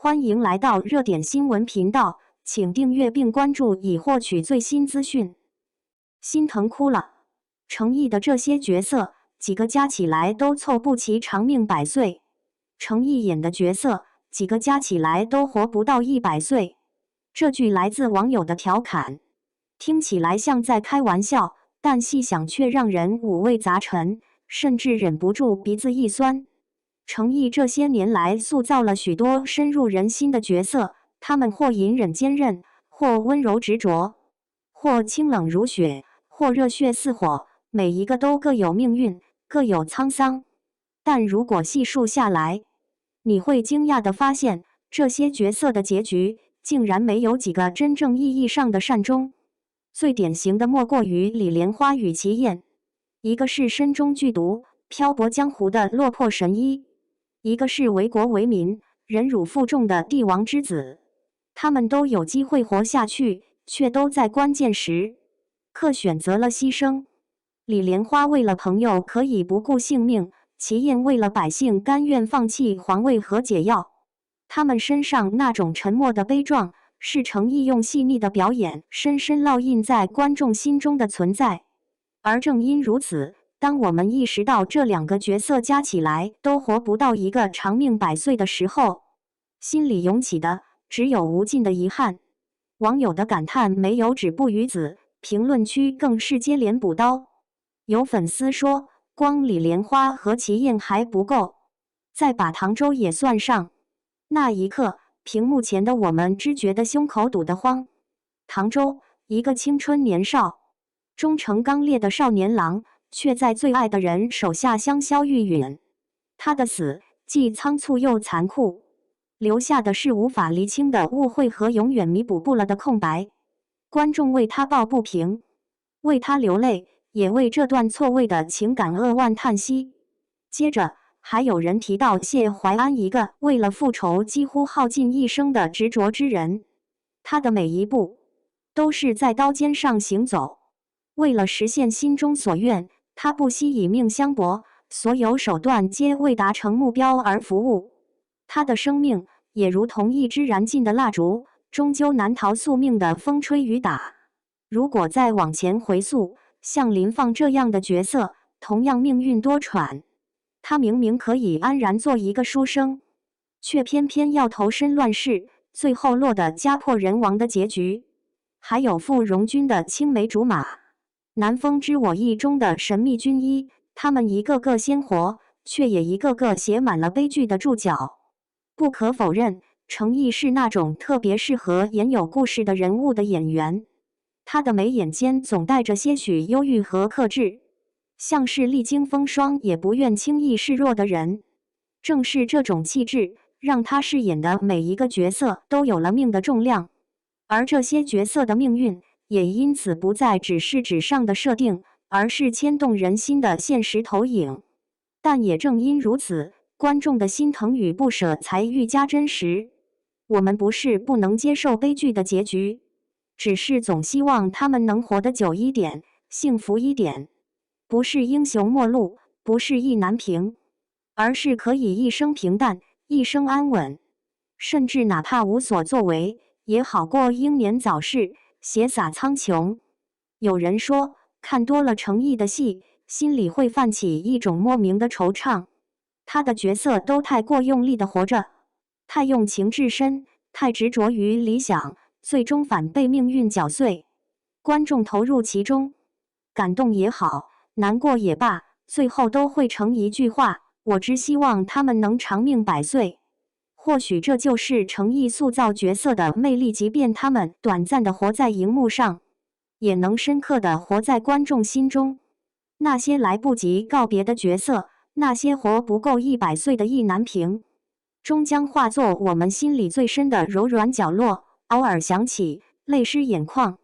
欢迎来到热点新闻频道，请订阅并关注以获取最新资讯。心疼哭了，程毅的这些角色，几个加起来都凑不齐长命100岁。程毅演的角色，几个加起来都活不到100岁。这句来自网友的调侃，听起来像在开玩笑，但细想却让人五味杂陈，甚至忍不住鼻子一酸。程毅这些年来塑造了许多深入人心的角色，他们或隐忍坚韧，或温柔执着，或清冷如雪，或热血似火，每一个都各有命运，各有沧桑。但如果细数下来，你会惊讶地发现，这些角色的结局竟然没有几个真正意义上的善终。最典型的莫过于李莲花与齐燕，一个是身中剧毒、漂泊江湖的落魄神医，一个是为国为民、忍辱负重的帝王之子。他们都有机会活下去，却都在关键时刻选择了牺牲。李莲花为了朋友可以不顾性命，齐燕为了百姓甘愿放弃皇位和解药。他们身上那种沉默的悲壮，是程毅用细腻的表演深深烙印在观众心中的存在。而正因如此，当我们意识到这两个角色加起来都活不到一个长命100岁的时候，心里涌起的只有无尽的遗憾。网友的感叹没有止步于此，评论区更是接连补刀。有粉丝说，光李莲花和齐燕还不够，再把唐周也算上。那一刻，屏幕前的我们只觉得胸口堵得慌。唐周，一个青春年少、忠诚刚烈的少年郎，却在最爱的人手下香消玉殒。他的死既仓促又残酷，留下的是无法厘清的误会和永远弥补不了的空白。观众为他抱不平，为他流泪，也为这段错位的情感扼腕叹息。接着，还有人提到谢怀安，一个为了复仇几乎耗尽一生的执着之人。他的每一步都是在刀尖上行走，为了实现心中所愿，他不惜以命相搏，所有手段皆为达成目标而服务。他的生命也如同一支燃尽的蜡烛，终究难逃宿命的风吹雨打。如果再往前回溯，像林放这样的角色，同样命运多舛。他明明可以安然做一个书生，却偏偏要投身乱世，最后落得家破人亡的结局。还有傅荣军的青梅竹马，南风知我意中的神秘军医，他们一个个鲜活，却也一个个写满了悲剧的注脚。不可否认，程毅是那种特别适合演有故事的人物的演员。他的眉眼间总带着些许忧郁和克制，像是历经风霜也不愿轻易示弱的人。正是这种气质，让他饰演的每一个角色都有了命的重量，而这些角色的命运也因此不再只是纸上的设定，而是牵动人心的现实投影。但也正因如此，观众的心疼与不舍才愈加真实。我们不是不能接受悲剧的结局，只是总希望他们能活得久一点，幸福一点。不是英雄末路，不是意难平，而是可以一生平淡，一生安稳，甚至哪怕无所作为，也好过英年早逝，斜洒苍穹。有人说，看多了程毅的戏，心里会泛起一种莫名的惆怅。他的角色都太过用力的活着，太用情至深，太执着于理想，最终反被命运搅碎。观众投入其中，感动也好，难过也罢，最后都会成一句话：我只希望他们能长命100岁。或许这就是程毅塑造角色的魅力，即便他们短暂地活在荧幕上，也能深刻地活在观众心中。那些来不及告别的角色，那些活不够100岁的意难平，终将化作我们心里最深的柔软角落，偶尔想起，泪湿眼眶。